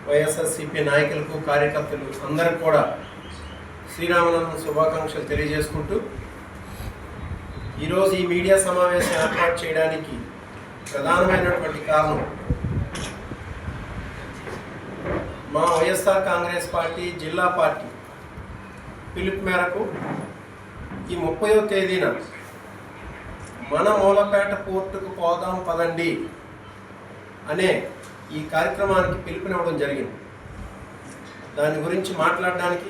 వైఎస్ఆర్సీపీ నాయకులకు కార్యకర్తలు అందరికి కూడా శ్రీరామనవమి శుభాకాంక్షలు తెలియజేసుకుంటూ ఈరోజు ఈ మీడియా సమావేశం ఏర్పాటు చేయడానికి ప్రధానమైనటువంటి కారణం మా వైఎస్ఆర్ కాంగ్రెస్ పార్టీ జిల్లా పార్టీ పిలుపు మేరకు ఈ 30వ తేదీన మన మూలపేట పోర్టుకు పోదాం పదండి అనే ఈ కార్యక్రమానికి పిలుపునివ్వడం జరిగింది. దాని గురించి మాట్లాడడానికి,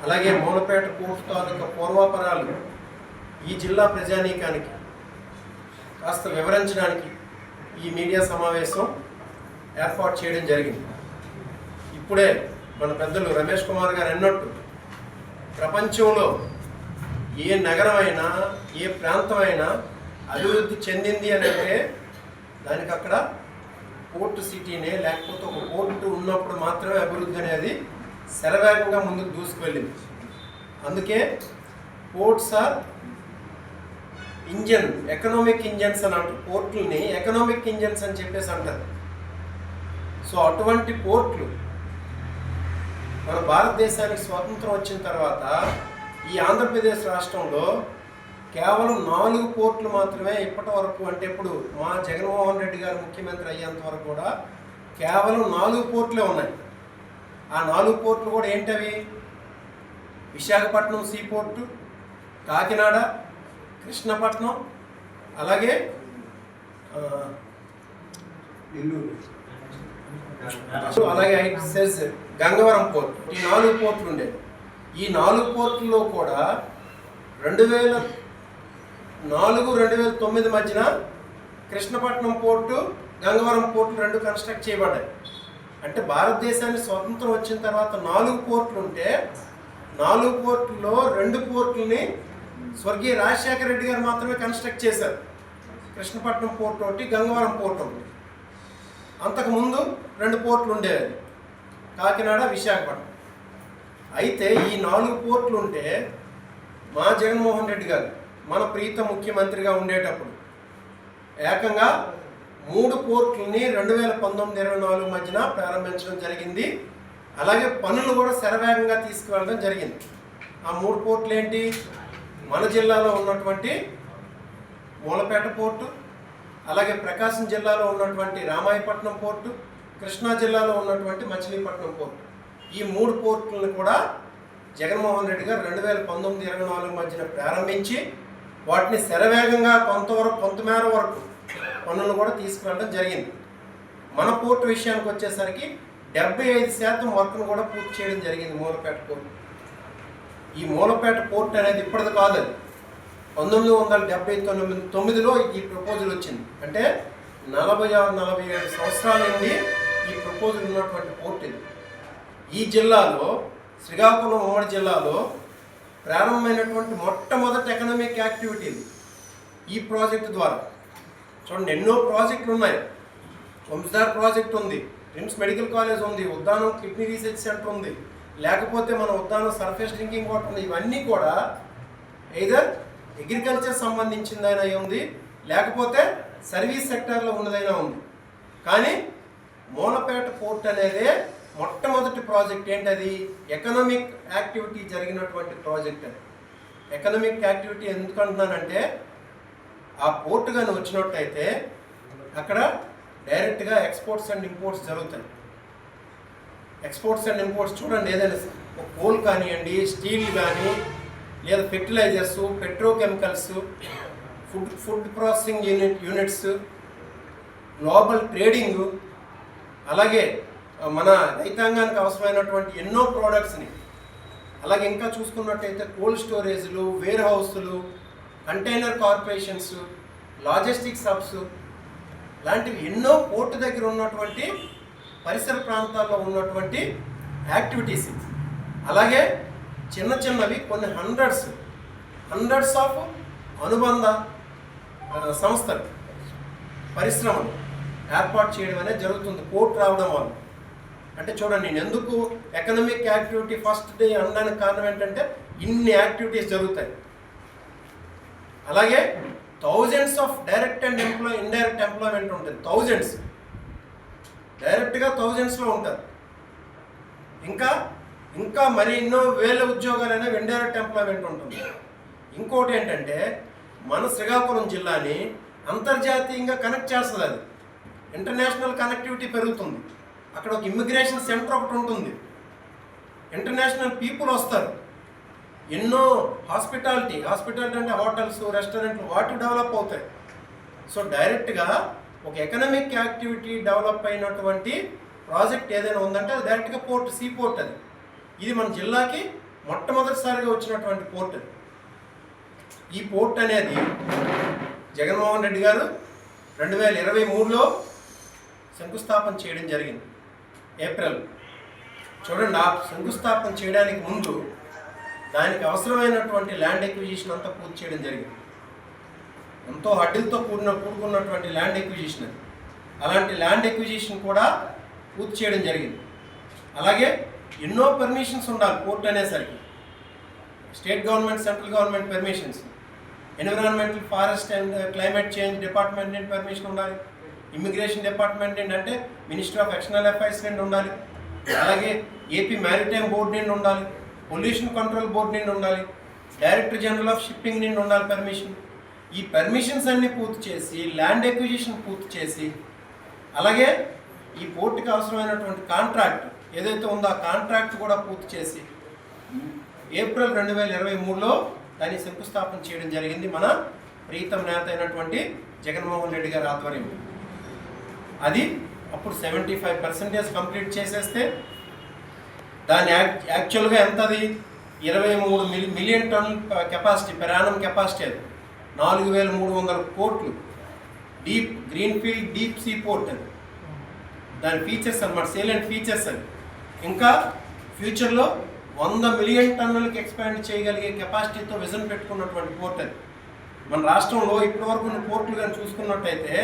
అలాగే మూలపేట పోర్టు తాలూకా పూర్వాపరాలు ఈ జిల్లా ప్రజానీకానికి కాస్త వివరించడానికి ఈ మీడియా సమావేశం ఏర్పాటు చేయడం జరిగింది. ఇప్పుడే మన పెద్దలు రమేష్ కుమార్ గారు అన్నట్టు ప్రపంచంలో ఏ నగరమైనా ఏ ప్రాంతమైనా అభివృద్ధి చెందింది అని అంటే దానికి అక్కడ పోర్టు సిటీనే, లేకపోతే ఒక పోర్టు ఉన్నప్పుడు మాత్రమే అభివృద్ధి అనేది శరవేగంగా ముందుకు దూసుకువెళ్ళింది. అందుకే ports are engine, economic engines అని అంటారు. పోర్టుల్ని ఎకనామిక్ ఇంజన్స్ అని చెప్పేసి అంటారు. సో అటువంటి పోర్ట్లు మన భారతదేశానికి స్వాతంత్రం వచ్చిన తర్వాత ఈ ఆంధ్రప్రదేశ్ రాష్ట్రంలో కేవలం 4 పోర్టులు మాత్రమే ఇప్పటి వరకు, అంటే ఇప్పుడు మా జగన్మోహన్ రెడ్డి గారు ముఖ్యమంత్రి అయ్యేంత వరకు కూడా కేవలం 4 పోర్టులే ఉన్నాయి. ఆ 4 పోర్టులు కూడా ఏంటవి? విశాఖపట్నం సీ పోర్టు, కాకినాడ, కృష్ణపట్నం, అలాగే అలాగే గంగవరం పోర్టు. ఈ 4 పోర్టులు ఉండేవి. ఈ 4 పోర్టుల్లో కూడా 2004-2009 మధ్యన కృష్ణపట్నం పోర్టు, గంగవరం పోర్టులు 2 కన్స్ట్రక్ట్ చేయబడ్డాయి. అంటే భారతదేశానికి స్వతంత్రం వచ్చిన తర్వాత 4 పోర్టులు ఉంటే 4 పోర్టుల్లో 2 పోర్టులని స్వర్గీయ రాజశేఖర రెడ్డి గారు మాత్రమే కన్స్ట్రక్ట్ చేశారు. కృష్ణపట్నం పోర్టు ఒకటి, గంగవరం పోర్టు ఒకటి. అంతకుముందు 2 పోర్టులు ఉండేవి, కాకినాడ, విశాఖపట్నం. అయితే ఈ 4 పోర్టులు ఉంటే మా జగన్మోహన్ రెడ్డి గారు మన ప్రీత ముఖ్యమంత్రిగా ఉండేటప్పుడు ఏకంగా 3 పోర్టులని 2019-24 మధ్యన ప్రారంభించడం జరిగింది. అలాగే పనులు కూడా శరవేగంగా తీసుకువెళ్ళడం జరిగింది. ఆ 3 పోర్టులు ఏంటి? మన జిల్లాలో ఉన్నటువంటి మూలపేట పోర్టు, అలాగే ప్రకాశం జిల్లాలో ఉన్నటువంటి రామాయపట్నం పోర్టు, కృష్ణా జిల్లాలో ఉన్నటువంటి మచిలీపట్నం పోర్టు. ఈ 3 పోర్టులను కూడా జగన్మోహన్ రెడ్డి గారు 2019-24 మధ్యన ప్రారంభించి వాటిని శరవేగంగా కొంతమేర వరకు పనులు కూడా తీసుకువెళ్ళడం జరిగింది. మన పోర్టు విషయానికి వచ్చేసరికి 75% వర్క్ను కూడా పూర్తి చేయడం జరిగింది మూలపేట పోర్టు. ఈ మూలపేట పోర్టు అనేది ఇప్పటిది కాదు, 1979లో ఈ ప్రపోజల్ వచ్చింది. అంటే 46-47 సంవత్సరాల నుండి ఈ ప్రపోజల్ ఉన్నటువంటి పోర్టు ఇది. ఈ జిల్లాలో, శ్రీకాకుళం ఉమ్మడి జిల్లాలో ప్రారంభమైనటువంటి మొట్టమొదటి ఎకనామిక్ యాక్టివిటీ ఈ ప్రాజెక్టు ద్వారా. చూడండి, ఎన్నో ప్రాజెక్టులు ఉన్నాయి. వంశధార ప్రాజెక్ట్ ఉంది, రిమ్స్ మెడికల్ కాలేజ్ ఉంది, ఉద్దానం కిడ్నీ రీసెర్చ్ సెంటర్ ఉంది, లేకపోతే మన ఉద్దానం సర్ఫేస్ డ్రింకింగ్ వాటర్ ఉంది. ఇవన్నీ కూడా ఎయిదర్ అగ్రికల్చర్ సంబంధించిందైనా ఉంది, లేకపోతే సర్వీస్ సెక్టార్లో ఉన్నదైనా ఉంది. కానీ మూలపేట పోర్ట్ అనేది మొట్టమొదటి ప్రాజెక్ట్. ఏంటది? ఎకనామిక్ యాక్టివిటీ జరిగినటువంటి ప్రాజెక్ట్. అది ఎకనామిక్ యాక్టివిటీ ఎందుకు అంటున్నానంటే, ఆ పోర్టు కానీ వచ్చినట్టయితే అక్కడ డైరెక్ట్గా ఎక్స్పోర్ట్స్ అండ్ ఇంపోర్ట్స్ జరుగుతాయి. ఎక్స్పోర్ట్స్ అండ్ ఇంపోర్ట్స్ చూడండి, ఏదైనా కోల్ కానివ్వండి, స్టీల్ కానీ, లేదా fertilisers, petrochemicals, food processing units, global trading, అలాగే మన రైతాంగానికి అవసరమైనటువంటి ఎన్నో ప్రోడక్ట్స్ని, అలాగే ఇంకా చూసుకున్నట్టయితే కోల్డ్ స్టోరేజ్లు, వేర్ హౌస్లు, కంటైనర్ కార్పొరేషన్స్, లాజిస్టిక్స్ హబ్స్ లాంటివి ఎన్నో పోర్టు దగ్గర ఉన్నటువంటి పరిసర ప్రాంతాల్లో ఉన్నటువంటి యాక్టివిటీస్. అలాగే చిన్నవి కొన్ని హండ్రెడ్స్ ఆఫ్ అనుబంధ సంస్థలు, పరిశ్రమలు ఏర్పాటు చేయడం అనేది జరుగుతుంది పోర్టు రావడం వల్ల. అంటే చూడండి, నేను ఎందుకు ఎకనామిక్ యాక్టివిటీ ఫస్ట్ డే అనడానికి కారణం ఏంటంటే ఇన్ని యాక్టివిటీస్ జరుగుతాయి. అలాగే thousands of direct and indirect employment ఉంటుంది. థౌజండ్స్ డైరెక్ట్గా థౌజండ్స్లో ఉంటారు. ఇంకా ఇంకా మరి ఎన్నో వేల ఉద్యోగాలు అనేవి ఇండైరెక్ట్ ఎంప్లాయ్మెంట్ ఉంటుంది. ఇంకోటి ఏంటంటే మన శ్రీకాకుళం జిల్లాని అంతర్జాతీయంగా కనెక్ట్ చేస్తుంది. అది ఇంటర్నేషనల్ కనెక్టివిటీ పెరుగుతుంది. అక్కడ ఒక ఇమ్మిగ్రేషన్ సెంటర్ ఒకటి ఉంటుంది. ఇంటర్నేషనల్ పీపుల్ వస్తారు. ఎన్నో హాస్పిటాలిటీ అంటే హోటల్స్, రెస్టారెంట్లు వాటి డెవలప్ అవుతాయి. సో డైరెక్ట్గా ఒక ఎకనామిక్ యాక్టివిటీ డెవలప్ అయినటువంటి ప్రాజెక్ట్ ఏదైనా ఉందంటే అది డైరెక్ట్గా పోర్ట్, సీ పోర్ట్. అది ఇది మన జిల్లాకి మొట్టమొదటిసారిగా వచ్చినటువంటి పోర్ట్. ఈ పోర్ట్ అనేది జగన్మోహన్ రెడ్డి గారు 2023లో శంకుస్థాపన చేయడం జరిగింది, ఏప్రిల్. చూడండి, ఆ శంకుస్థాపన చేయడానికి ముందు దానికి అవసరమైనటువంటి ల్యాండ్ ఎక్విజిషన్ అంతా పూర్తి చేయడం జరిగింది. ఎంతో హడ్డిలతో కూడుకున్నటువంటి ల్యాండ్ ఎక్విజిషన్ అది. అలాంటి ల్యాండ్ ఎక్విజిషన్ కూడా పూర్తి చేయడం జరిగింది. అలాగే ఎన్నో పర్మిషన్స్ ఉండాలి పోర్ట్ అనేసరికి. State government, central government permissions, environmental, forest and climate change department నుండి పర్మిషన్ ఉండాలి. ఇమ్మిగ్రేషన్ డిపార్ట్మెంట్ నుండి అంటే మినిస్ట్రీ ఆఫ్ ఎక్స్టర్నల్ అఫైర్స్ నుండి ఉండాలి. అలాగే ఏపీ మ్యారిటైమ్ బోర్డు నుండి ఉండాలి. పొల్యూషన్ కంట్రోల్ బోర్డు నుండి ఉండాలి. డైరెక్టర్ జనరల్ ఆఫ్ షిప్పింగ్ నుండి ఉండాలి పర్మిషన్. ఈ పర్మిషన్స్ అన్నీ పూర్తి చేసి ల్యాండ్ ఎక్విజిషన్ పూర్తి చేసి అలాగే ఈ పోర్టుకి అవసరమైనటువంటి కాంట్రాక్ట్ ఏదైతే ఉందో ఆ కాంట్రాక్ట్ కూడా పూర్తి చేసి ఏప్రిల్ 2023లో దాన్ని శంకుస్థాపన చేయడం జరిగింది మన ప్రీతం నేత అయినటువంటి జగన్మోహన్ రెడ్డి గారి ఆధ్వర్యం. అది అప్పుడు 75% కంప్లీట్ చేసేస్తే దాని యాక్చువల్గా ఎంత, అది 23 మిలియన్ టన్నుల కెపాసిటీ, పెరానం కెపాసిటీ. అది 4300 కోట్లు deep greenfield deep sea port. అది దాని ఫీచర్స్ అన్నమాట, సేలెంట్ ఫీచర్స్. అది ఇంకా ఫ్యూచర్లో 100 మిలియన్ టన్నులకి ఎక్స్పాండ్ చేయగలిగే కెపాసిటీతో విజన్ పెట్టుకున్నటువంటి పోర్ట్. అది మన రాష్ట్రంలో ఇప్పటివరకు ఉన్న పోర్టులు కానీ చూసుకున్నట్టయితే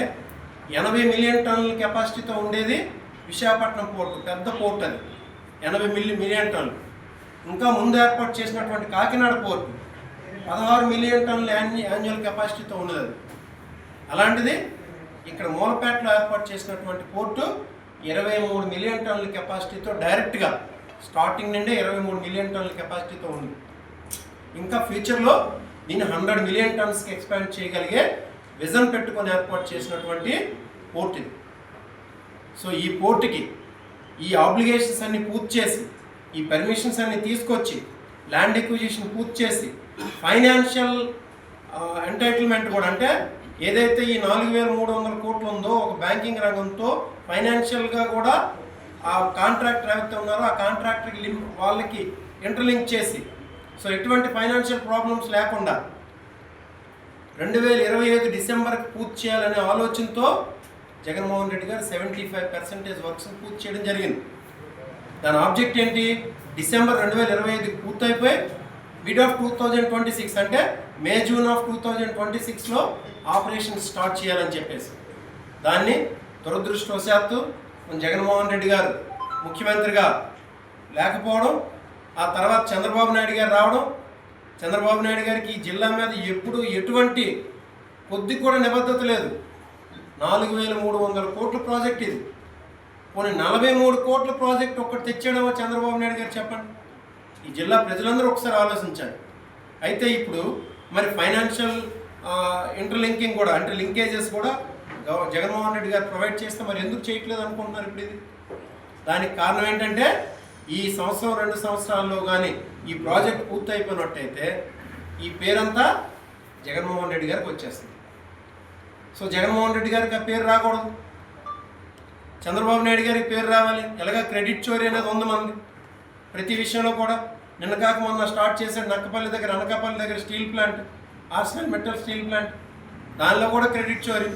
80 మిలియన్ టన్నుల కెపాసిటీతో ఉండేది విశాఖపట్నం పోర్టు, పెద్ద పోర్ట్. అది 80 మిలియన్ టన్నులు. ఇంకా ముందు ఏర్పాటు చేసినటువంటి కాకినాడ పోర్టు 16 మిలియన్ టన్నుల యాన్యువల్ కెపాసిటీతో ఉన్నది. అది అలాంటిది ఇక్కడ మూలపేటలో ఏర్పాటు చేసినటువంటి పోర్టు 23 మిలియన్ టన్నుల కెపాసిటీతో డైరెక్ట్గా స్టార్టింగ్ నుండే 23 మిలియన్ టన్నుల కెపాసిటీతో ఉంది. ఇంకా ఫ్యూచర్లో దీన్ని 100 మిలియన్ టన్స్కి ఎక్స్పాండ్ చేయగలిగే విజన్ పెట్టుకొని ఏర్పాటు చేసినటువంటి పోర్ట్ ఇది. సో ఈ పోర్టుకి ఈ ఆబ్లిగేషన్స్ అన్ని పూర్తి చేసి ఈ పర్మిషన్స్ అన్ని తీసుకొచ్చి ల్యాండ్ ఎక్విజిషన్ పూర్తి చేసి ఫైనాన్షియల్ ఎంటైటిల్మెంట్ కూడా, అంటే ఏదైతే ఈ 4300 కోట్లు ఉందో ఒక బ్యాంకింగ్ రంగంతో ఫైనాన్షియల్గా కూడా ఆ కాంట్రాక్టర్ ఎవరైతే ఉన్నారో ఆ కాంట్రాక్టర్కి వాళ్ళకి ఇంటర్లింక్ చేసి సో ఎటువంటి ఫైనాన్షియల్ ప్రాబ్లమ్స్ లేకుండా 2025 డిసెంబర్కి పూర్తి చేయాలనే ఆలోచనతో జగన్మోహన్ రెడ్డి గారు 75% వర్క్స్ పూర్తి చేయడం జరిగింది. దాని ఆబ్జెక్ట్ ఏంటి, డిసెంబర్ 2025 పూర్తయిపోయి మిడ్ ఆఫ్ 2026 అంటే మే జూన్ ఆఫ్ 2026లో ఆపరేషన్ స్టార్ట్ చేయాలని చెప్పేసి. దాన్ని దురదృష్టవశాత్తు జగన్మోహన్ రెడ్డి గారు ముఖ్యమంత్రిగా లేకపోవడం, ఆ తర్వాత చంద్రబాబు నాయుడు గారు రావడం, చంద్రబాబు నాయుడు గారికి ఈ జిల్లా మీద ఎప్పుడు ఎటువంటి కొద్ది కూడా నిబద్ధత లేదు. 4300 కోట్ల ప్రాజెక్ట్ ఇది. పోనీ 43 కోట్ల ప్రాజెక్ట్ ఒక్కటి తెచ్చాడేమో చంద్రబాబు నాయుడు గారు, చెప్పండి. ఈ జిల్లా ప్రజలందరూ ఒకసారి ఆలోచించండి. అయితే ఇప్పుడు మరి ఫైనాన్షియల్ ఇంటర్లింకింగ్ కూడా, అంటే లింకేజెస్ కూడా జగన్మోహన్ రెడ్డి గారు ప్రొవైడ్ చేస్తే మరి ఎందుకు చేయట్లేదు అనుకుంటున్నారు ఇప్పుడు ఇది? దానికి కారణం ఏంటంటే ఈ సంవత్సరం 2 సంవత్సరాల్లో కానీ ఈ ప్రాజెక్ట్ పూర్తి అయిపోయినట్టయితే ఈ పేరంతా జగన్మోహన్ రెడ్డి గారికి వచ్చేస్తుంది. సో జగన్మోహన్ రెడ్డి గారికి ఆ పేరు రాకూడదు, చంద్రబాబు నాయుడు గారికి పేరు రావాలి. ఎలాగా క్రెడిట్ చోరీ అనేది ఉంది మనది ప్రతి విషయంలో కూడా. నిన్న కాక మొన్న స్టార్ట్ చేశాడు అనకాపల్లి దగ్గర steel plant, Arsenal metal steel plant, దానిలో కూడా క్రెడిట్ చోరీ.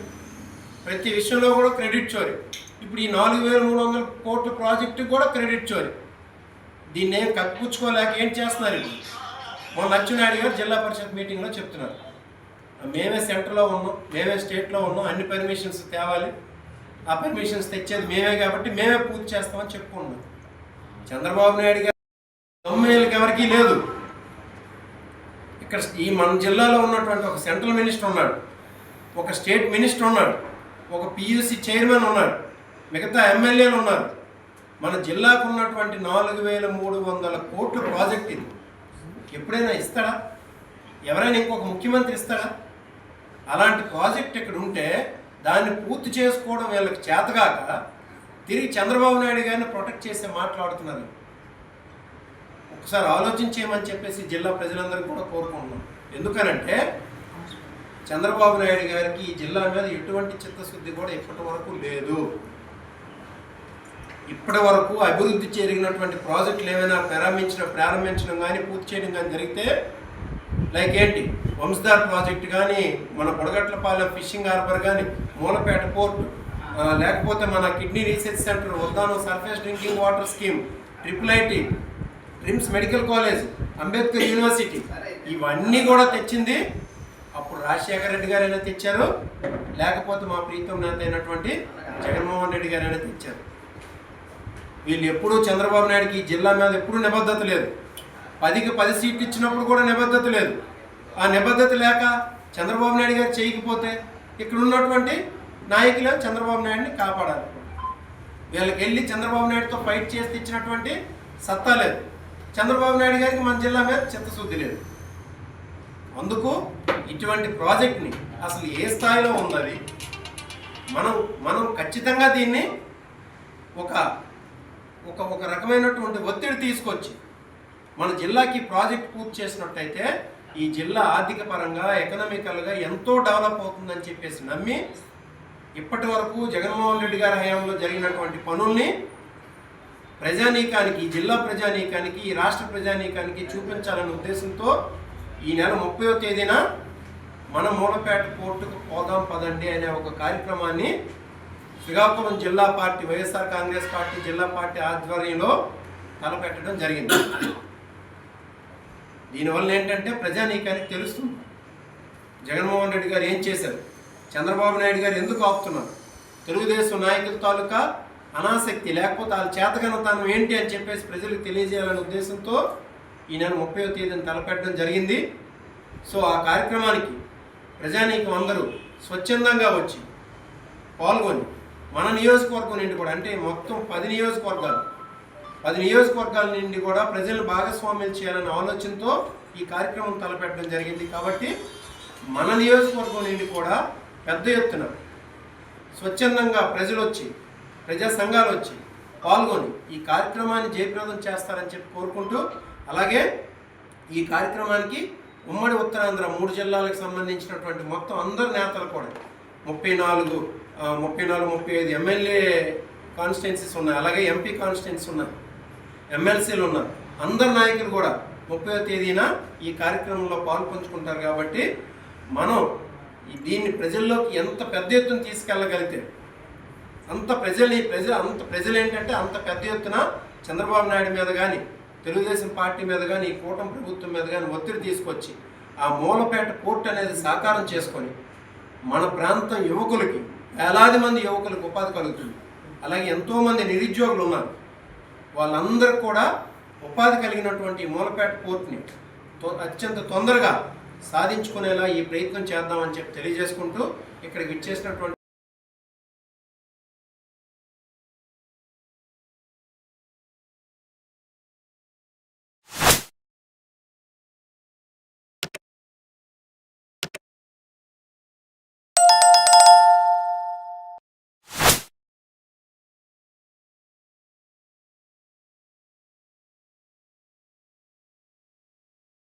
ప్రతి విషయంలో కూడా క్రెడిట్ చోరీ. ఇప్పుడు ఈ 4300 కోట్ల ప్రాజెక్టు కూడా క్రెడిట్ చోరీ. దీన్ని ఏం కప్పించుకోలేక ఏం చేస్తున్నారు ఇప్పుడు? మొన్న అచ్చెన్నాయుడు గారు జిల్లా పరిషత్ మీటింగ్లో చెప్తున్నారు, మేమే సెంటర్లో ఉన్నాం, మేమే స్టేట్లో ఉన్నాం, అన్ని పర్మిషన్స్ తేవాలి, ఆ పర్మిషన్స్ తెచ్చేది మేమే కాబట్టి మేమే పూర్తి చేస్తామని చెప్పుకున్నాం. చంద్రబాబు నాయుడు గారు తొమ్మిదికి ఎవరికీ లేదు. ఇక్కడ ఈ మన జిల్లాలో ఉన్నటువంటి ఒక సెంట్రల్ మినిస్టర్ ఉన్నాడు, ఒక స్టేట్ మినిస్టర్ ఉన్నాడు, ఒక పియూసీ చైర్మన్ ఉన్నాడు. మిగతా ఎమ్మెల్యేలు ఉన్నారు. మన జిల్లాకు ఉన్నటువంటి 4,300 కోట్ల ప్రాజెక్ట్ ఇది. ఎప్పుడైనా ఇస్తాడా? ఎవరైనా ఇంకొక ముఖ్యమంత్రి ఇస్తాడా? అలాంటి ప్రాజెక్ట్ ఇక్కడ ఉంటే దాన్ని పూర్తి చేసుకోవడం వీళ్ళకి చేతగాక తిరిగి చంద్రబాబు నాయుడు గారిని ప్రొటెక్ట్ చేసి మాట్లాడుతున్నారు. ఒకసారి ఆలోచించేయమని చెప్పేసి జిల్లా ప్రజలందరికీ కూడా కోరుకుంటున్నాం. ఎందుకనంటే చంద్రబాబు నాయుడు గారికి ఈ జిల్లా మీద ఎటువంటి చిత్తశుద్ధి కూడా ఇప్పటి వరకు లేదు. ఇప్పటి వరకు అభివృద్ధి జరిగినటువంటి ప్రాజెక్టులు ఏమైనా ప్రారంభించడం కానీ పూర్తి చేయడం కానీ జరిగితే లైక్ ఏంటి, వంశధార్ ప్రాజెక్ట్ కానీ, మన బుడగట్లపాలెం ఫిషింగ్ హార్బర్ కానీ, మూలపేట పోర్ట్, లేకపోతే మన kidney research centre, Uddanam surface drinking water scheme, IIIT, trims medical college, Ambedkar university, ఇవన్నీ కూడా తెచ్చింది అప్పుడు రాజశేఖర రెడ్డి గారైనా తెచ్చారు, లేకపోతే మా ప్రీతం నేత అయినటువంటి జగన్మోహన్ రెడ్డి గారైనా తెచ్చారు. వీళ్ళు ఎప్పుడూ చంద్రబాబు నాయుడికి ఈ జిల్లా మీద ఎప్పుడూ నిబద్ధత లేదు. 10కి 10 సీట్లు ఇచ్చినప్పుడు కూడా నిబద్ధత లేదు. ఆ నిబద్ధత లేక చంద్రబాబు నాయుడు గారు చేయకపోతే ఇక్కడ ఉన్నటువంటి నాయకులు చంద్రబాబు నాయుడిని కాపాడాలి. వీళ్ళకి వెళ్ళి చంద్రబాబు నాయుడుతో ఫైట్ చేసి ఇచ్చినటువంటి సత్తా లేదు. చంద్రబాబు నాయుడు గారికి మన జిల్లా మీద చిత్తశుద్ధి లేదు. అందుకు ఇటువంటి ప్రాజెక్ట్ని అసలు ఏ స్థాయిలో ఉన్నది, మనం ఖచ్చితంగా దీన్ని ఒక ఒక రకమైనటువంటి ఒత్తిడి తీసుకొచ్చి మన జిల్లాకి ప్రాజెక్ట్ పూర్తి చేసినట్టయితే ఈ జిల్లా ఆర్థిక పరంగా ఎకనామికల్గా ఎంతో డెవలప్ అవుతుందని చెప్పేసి నమ్మి ఇప్పటి వరకు జగన్మోహన్ రెడ్డి గారి హయాంలో జరిగినటువంటి పనుల్ని ప్రజానీకానికి, ఈ జిల్లా ప్రజానీకానికి, ఈ రాష్ట్ర ప్రజానీకానికి చూపించాలనే ఉద్దేశంతో ఈ నెల 30వ తేదీన మన మూలపేట పోర్టుకు పోదాం పదండి అనే ఒక కార్యక్రమాన్ని శ్రీకాకుళం జిల్లా పార్టీ, వైఎస్ఆర్ కాంగ్రెస్ పార్టీ జిల్లా పార్టీ ఆధ్వర్యంలో తలపెట్టడం జరిగింది. దీనివల్ల ఏంటంటే ప్రజానీకానికి తెలుస్తుంది జగన్మోహన్ రెడ్డి గారు ఏం చేశారు, చంద్రబాబు నాయుడు గారు ఎందుకు ఆపుతున్నారు, తెలుగుదేశం నాయకుల తాలూకా అనాసక్తి లేకపోతే వాళ్ళ చేతగనతనం ఏంటి అని చెప్పేసి ప్రజలకు తెలియజేయాలనే ఉద్దేశంతో ఈ నెల 30వ తేదీన తలపెట్టడం జరిగింది. సో ఆ కార్యక్రమానికి ప్రజానీకం అందరూ స్వచ్ఛందంగా వచ్చి పాల్గొని మన నియోజకవర్గం నుండి కూడా, అంటే మొత్తం 10 నియోజకవర్గాల నుండి కూడా ప్రజలను భాగస్వామ్యం చేయాలనే ఆలోచనతో ఈ కార్యక్రమం తలపెట్టడం జరిగింది. కాబట్టి మన నియోజకవర్గం నుండి కూడా పెద్ద ఎత్తున స్వచ్ఛందంగా ప్రజలు వచ్చి, ప్రజా సంఘాలు వచ్చి పాల్గొని ఈ కార్యక్రమాన్ని జయప్రదం చేస్తారని చెప్పి కోరుకుంటూ, అలాగే ఈ కార్యక్రమానికి ఉమ్మడి ఉత్తరాంధ్ర 3 జిల్లాలకు సంబంధించినటువంటి మొత్తం అందరు నేతలు కూడా 34, 35 ఎమ్మెల్యే కాన్స్టిట్యున్సీస్ ఉన్నాయి, అలాగే ఎంపీ కాన్స్టిట్యున్సీస్ ఉన్నాయి, ఎమ్మెల్సీలు ఉన్నారు. అందరు నాయకులు కూడా 30వ తేదీన ఈ కార్యక్రమంలో పాల్పంచుకుంటారు. కాబట్టి మనం దీన్ని ప్రజల్లోకి ఎంత పెద్ద ఎత్తున తీసుకెళ్ళగలిగితే అంత ప్రజలు ఏంటంటే అంత పెద్ద ఎత్తున చంద్రబాబు నాయుడు మీద కానీ, తెలుగుదేశం పార్టీ మీద కానీ, ఈ కూటమి ప్రభుత్వం మీద కానీ ఒత్తిడి తీసుకొచ్చి ఆ మూలపేట పోర్ట్ అనేది సాకారం చేసుకొని మన ప్రాంతం యువకులకి, వేలాది మంది యువకులకు ఉపాధి కలుగుతుంది. అలాగే ఎంతోమంది నిరుద్యోగులు ఉన్నారు, వాళ్ళందరూ కూడా ఉపాధి కలిగినటువంటి మూలపేట పోర్ట్ని అత్యంత తొందరగా సాధించుకునేలా ఈ ప్రయత్నం చేద్దామని చెప్పి తెలియజేసుకుంటూ ఇక్కడికి ఇచ్చేసినటువంటి